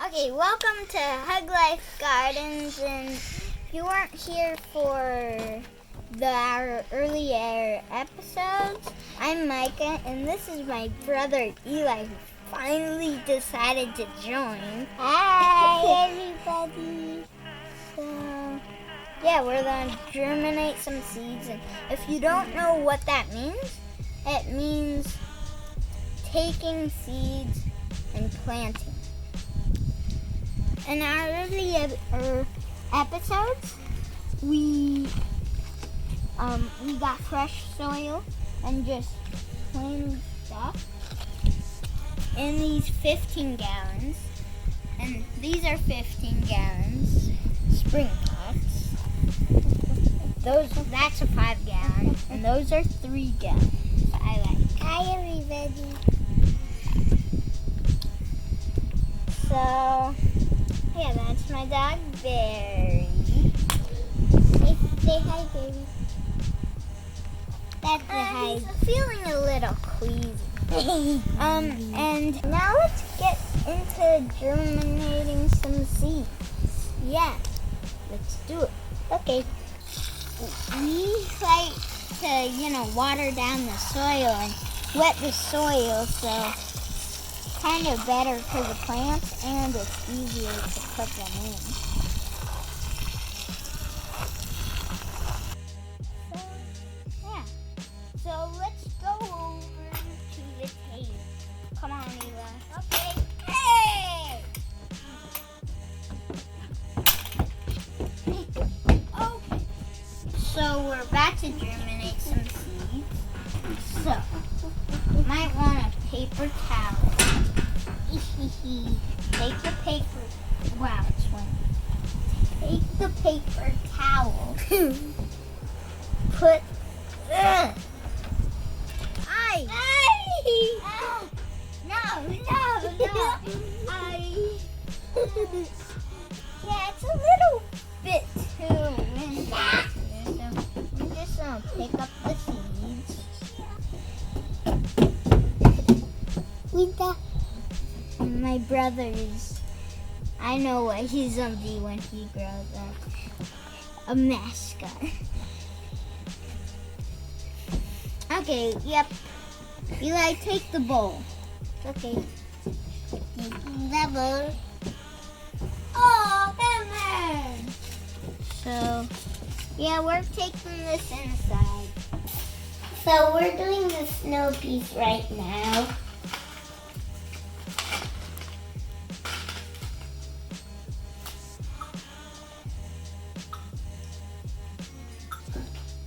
Okay, welcome to Huglife Gardens, and if you weren't here for our earlier episodes, I'm Micah, and this is my brother Eli, who finally decided to join. Hi, everybody. So, yeah, we're going to germinate some seeds, and if you don't know what that means, it means taking seeds and planting. In our earlier episodes, we got fresh soil and just plain stuff in these 15 gallons. And these are 15 gallons spring pots. That's a 5 gallon, and those are 3 gallons. I like. Hi, everybody. So, yeah, that's my dog, Barry. Say hi, baby. That's the hi. He's feeling a little queasy. And now let's get into germinating some seeds. Yeah, let's do it. Okay. We like to, water down the soil and wet the soil, so kind of better for the plants, and it's easier to put them in. So, yeah. So let's go over to the table. Come on, Eli. Okay. Hey! Okay. So we're about to germinate some seeds. So, might want a paper towel. Take the paper. Wow, it's windy. Take the paper towel. Put. Aye. No. Yeah, it's a little bit too windy. So I'm just gonna pick up the seeds. My brother's, I know what he's gonna be when he grows up. A mascot. Okay, yep. Eli, take the bowl. Okay. Taking the bowl. Oh, Batman! So, yeah, we're taking this inside. So we're doing the snow piece right now.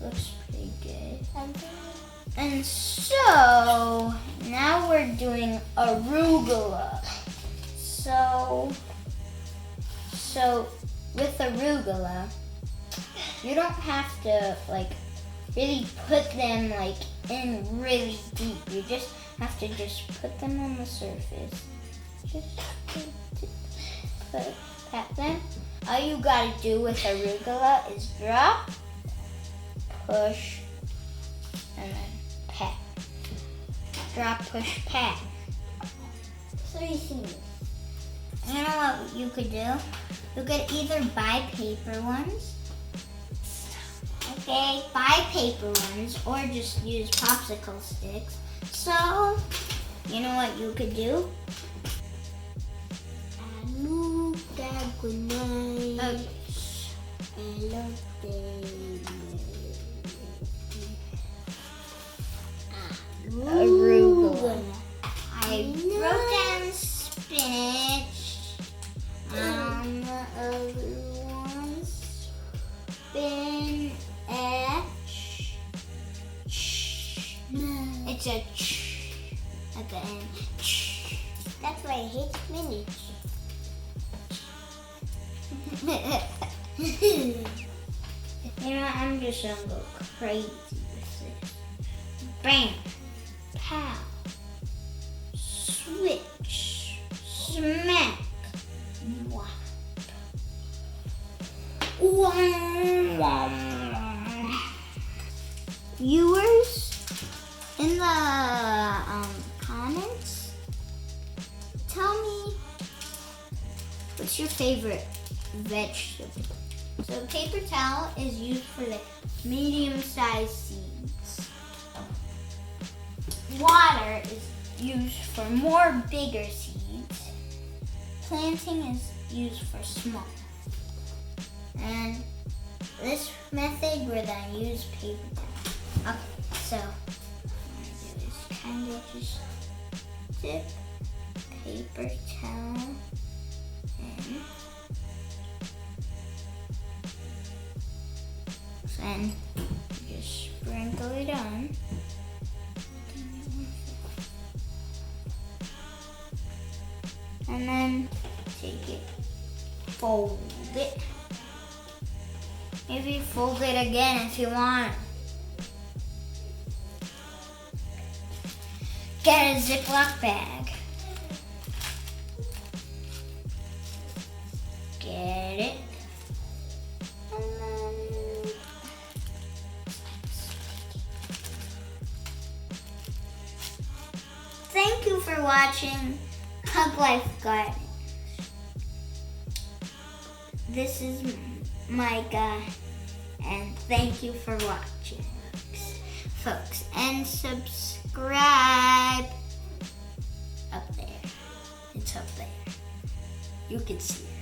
Looks pretty good. And so, now we're doing arugula. So with arugula, you don't have to really put them in really deep. You just have to put them on the surface. Just pat them. All you gotta do with arugula is drop, push, and then pat. Drop, push, pat. 3 things. You know what you could do? You could either buy paper ones. Okay, buy paper ones, or just use popsicle sticks. So, you know what you could do? Arugula. I wrote down spinach. The other ones, spinach. It's a ch at the end. That's why I hate spinach. You know what? I'm just gonna go crazy with this. Bam, pow, switch, smack, whop. Viewers, in the comments, tell me What's your favorite vegetable? So paper towel is used for like medium-sized seeds. Water is used for more bigger seeds. Planting is used for small. And this method we're gonna use paper towel. Okay, so what I'm gonna do is kind of just dip paper towel in. And just sprinkle it on. And then take it, fold it. Maybe fold it again if you want. Get a Ziploc bag. Get it. And then thank you for watching Huglife Garden. This is Micah, and thank you for watching, folks. And subscribe up there. It's up there. You can see it.